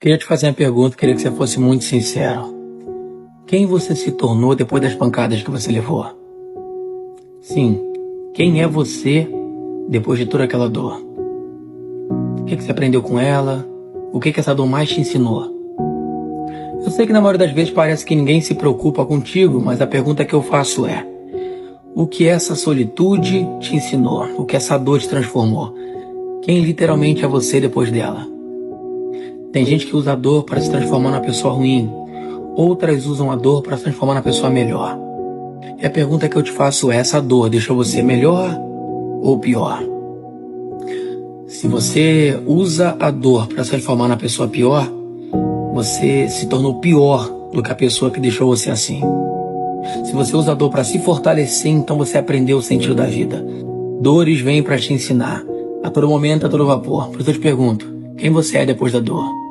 Queria te fazer uma pergunta, queria que você fosse muito sincero. Quem você se tornou depois das pancadas que você levou? Sim, quem é você depois de toda aquela dor? O que você aprendeu com ela? O que essa dor mais te ensinou? Eu sei que na maioria das vezes parece que ninguém se preocupa contigo, mas a pergunta que eu faço é: o que essa solitude te ensinou? O que essa dor te transformou? Quem literalmente é você depois dela? Tem gente que usa a dor para se transformar numa pessoa ruim. Outras usam a dor para se transformar na pessoa melhor. E a pergunta que eu te faço é: essa dor deixou você melhor ou pior? Se você usa a dor para se transformar na pessoa pior, você se tornou pior do que a pessoa que deixou você assim. Se você usa a dor para se fortalecer, então você aprendeu o sentido da vida. Dores vêm para te ensinar. A todo momento, a todo vapor. Por isso eu te pergunto: quem você é depois da dor?